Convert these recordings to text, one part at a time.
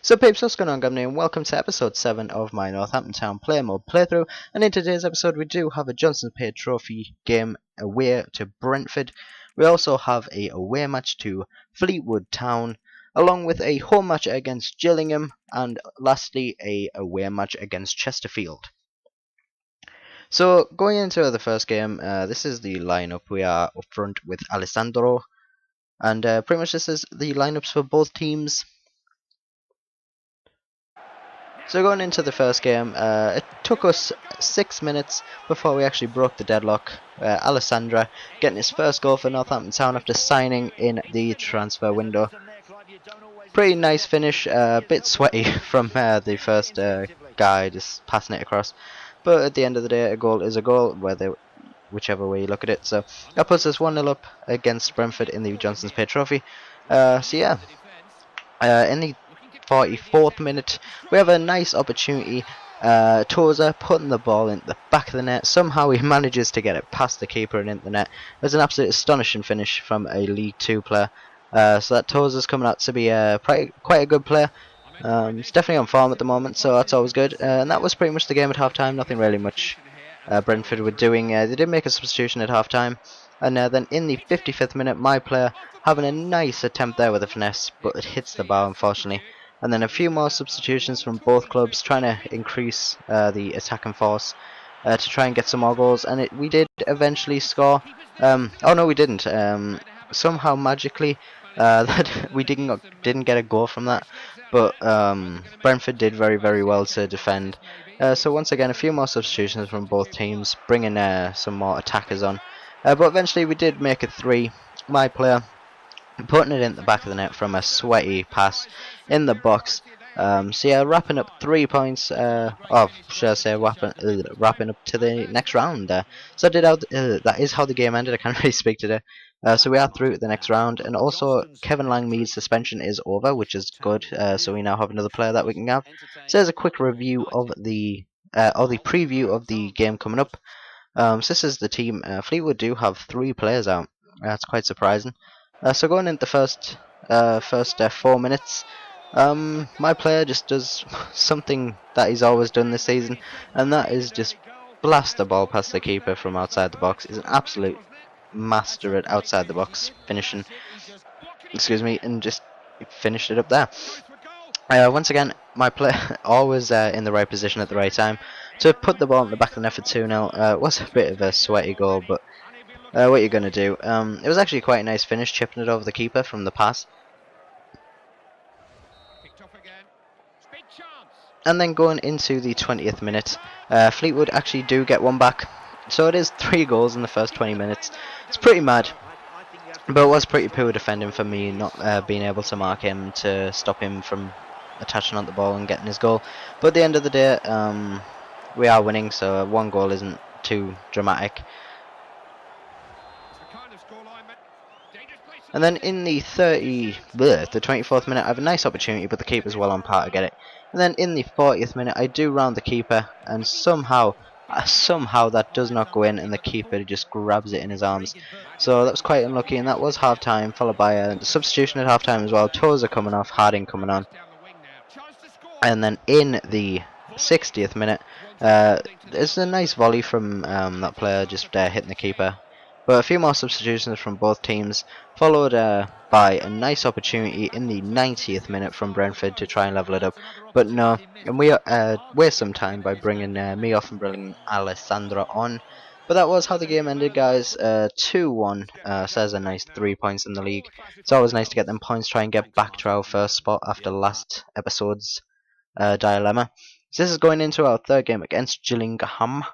So peeps, what's going on, Governor, and welcome to episode 7 of my Northampton Town player mode playthrough. And in today's episode we do have a Johnstone Paid Trophy game away to Brentford. We also have a away match to Fleetwood Town, along with a home match against Gillingham, and lastly a away match against Chesterfield. So going into the first game, this is the lineup. We are up front with Alessandro, and pretty much this is the lineups for both teams. So going into the first game, it took us 6 minutes before we actually broke the deadlock. Alessandro getting his first goal for Northampton Town after signing in the transfer window. Pretty nice finish, a bit sweaty from the first guy just passing it across. But at the end of the day, a goal is a goal, whichever way you look at it. So that puts us 1-0 up against Brentford in the Johnstone's Paid Trophy. In the 44th minute, we have a nice opportunity. Toza putting the ball in the back of the net. Somehow he manages to get it past the keeper and into the net. It's an absolute astonishing finish from a League 2 player. So that Toza's coming out to be quite a good player. He's definitely on form at the moment, so that's always good. And that was pretty much the game at half time. Nothing really much Brentford were doing. They did make a substitution at half time. And then in the 55th minute, my player having a nice attempt there with a finesse, but it hits the bar unfortunately. And then a few more substitutions from both clubs, trying to increase the attacking force to try and get some more goals. And we did eventually score. Oh no, we didn't. Somehow magically, that we didn't get a goal from that. But Brentford did very well to defend. So once again, a few more substitutions from both teams, bringing some more attackers on. But eventually we did make it 3. My player putting it in the back of the net from a sweaty pass in the box. So yeah, wrapping up 3 points. Should I say wrapping up to the next round. So that is how the game ended. I can't really speak today. So we are through to the next round, and also Kevin Langmead's suspension is over, which is good. So we now have another player that we can have. So there's a quick review of the preview of the game coming up. So this is the team. Fleetwood do have 3 players out. That's quite surprising. So going into the first 4 minutes, my player just does something that he's always done this season, and that is just blast the ball past the keeper from outside the box. He's an absolute master at outside the box finishing. And just finished it up there. Once again, my player always in the right position at the right time to put the ball in the back of the net for 2-0. It was a bit of a sweaty goal, but what you're going to do. It was actually quite a nice finish, chipping it over the keeper from the pass. And then going into the 20th minute, Fleetwood actually do get one back. So it is 3 goals in the first 20 minutes. It's pretty mad. But it was pretty poor defending for me, not being able to mark him to stop him from attaching on the ball and getting his goal. But at the end of the day, we are winning, so 1 goal isn't too dramatic. And then in the 24th minute, I have a nice opportunity, but the keeper's well on par to get it. And then in the 40th minute, I do round the keeper, and somehow that does not go in, and the keeper just grabs it in his arms. So that was quite unlucky, and that was half time, followed by a substitution at half time as well. Toza coming off, Harding coming on. And then in the 60th minute, there's a nice volley from that player just hitting the keeper. But a few more substitutions from both teams, followed by a nice opportunity in the 90th minute from Brentford to try and level it up. But no, and we waste some time by bringing me off and bringing Alessandro on. But that was how the game ended, guys. 2-1. Says a nice 3 points in the league. It's always nice to get them points, try and get back to our first spot after last episode's dilemma. So this is going into our 3rd game against Gillingham.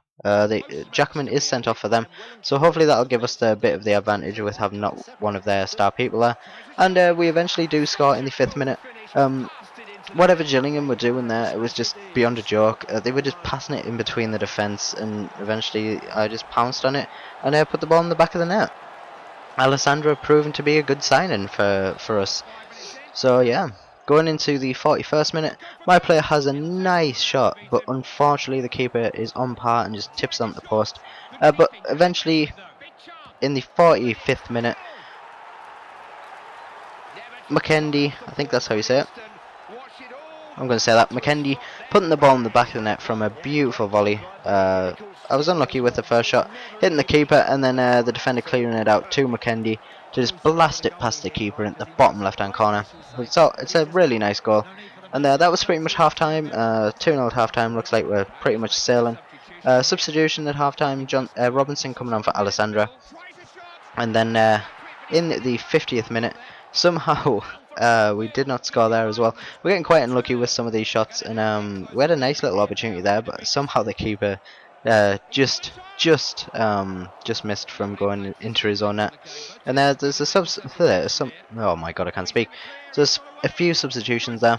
Jackman is sent off for them, so hopefully that'll give us a bit of the advantage with having not one of their star people there. And we eventually do score in the 5th minute. Whatever Gillingham were doing there, it was just beyond a joke. They were just passing it in between the defence, and eventually I just pounced on it and put the ball in the back of the net. Alessandro proving to be a good signing for us. So yeah. Going into the 41st minute, my player has a nice shot, but unfortunately the keeper is on par and just tips it on the post. But eventually, in the 45th minute, McKendy, I think that's how you say it, I'm going to say that. McKendy putting the ball in the back of the net from a beautiful volley. I was unlucky with the first shot, hitting the keeper, and then the defender clearing it out to McKendy to just blast it past the keeper in the bottom left-hand corner. So it's a really nice goal. And that was pretty much half-time. 2-0 at half-time. Looks like we're pretty much sailing. Substitution at half-time. Robinson coming on for Alessandra. And then in the 50th minute, somehow we did not score there as well. We're getting quite unlucky with some of these shots, and we had a nice little opportunity there, but somehow the keeper just missed from going into his own net. And there's oh my god, I can't speak. So there's a few substitutions there,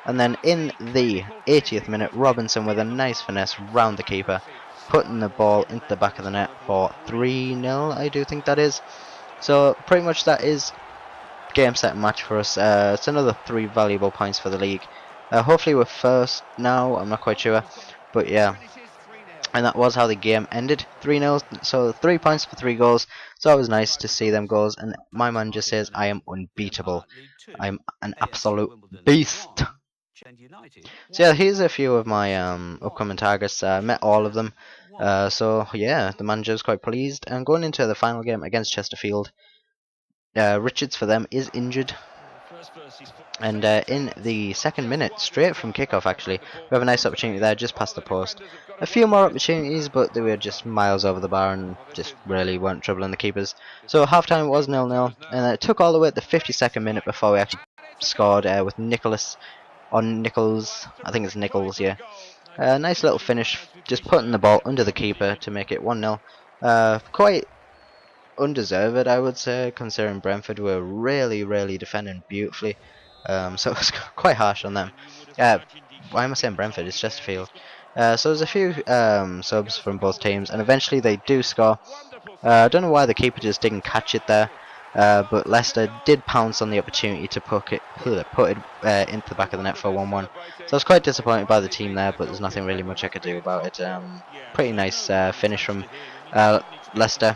and then in the 80th minute, Robinson with a nice finesse round the keeper, putting the ball into the back of the net for 3-0, I do think that is. So pretty much that is game, set, and match for us. It's another 3 valuable points for the league. Hopefully we're first now, I'm not quite sure, but yeah. And that was how the game ended, 3-0, so 3 points for 3 goals. It's always nice to see them goals, and my man just says I am unbeatable. I'm an absolute beast. So yeah, here's a few of my upcoming targets. I met all of them. So yeah, the manager's quite pleased. And going into the final game against Chesterfield, Richards for them is injured. And in the 2nd minute, straight from kickoff actually, we have a nice opportunity there just past the post. A few more opportunities, but they were just miles over the bar and just really weren't troubling the keepers. So half-time was 0-0, and it took all the way at the 52nd minute before we actually scored with Nichols, I think it's Nichols, yeah. Nice little finish, just putting the ball under the keeper to make it 1-0. Quite undeserved, I would say, considering Brentford were really defending beautifully. So it was quite harsh on them. Why am I saying Brentford? It's Chesterfield. So there's a few subs from both teams, and eventually they do score. I don't know why the keeper just didn't catch it there, but Leicester did pounce on the opportunity to put it into the back of the net for 1-1. So I was quite disappointed by the team there, but there's nothing really much I could do about it. Pretty nice finish from Leicester.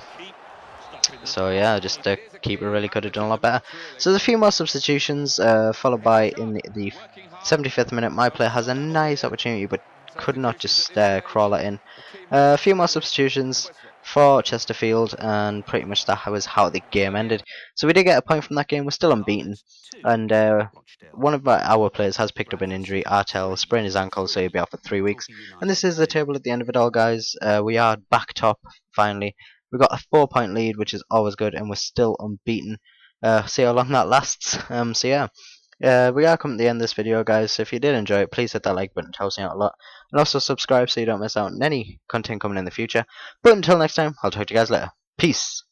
So yeah, just the keeper really could have done a lot better. So there's a few more substitutions, followed by in the 75th minute, my player has a nice opportunity but could not just crawl it in. A few more substitutions for Chesterfield, and pretty much that was how the game ended. So we did get a point from that game. We're still unbeaten, and one of our players has picked up an injury. Artel sprained his ankle, so he'll be out for 3 weeks. And this is the table at the end of it all, guys. We are back top finally. We've got a 4-point lead, which is always good, and we're still unbeaten. See how long that lasts. So yeah, we are coming to the end of this video, guys. So if you did enjoy it, please hit that like button, it helps me out a lot. And also subscribe so you don't miss out on any content coming in the future. But until next time, I'll talk to you guys later. Peace.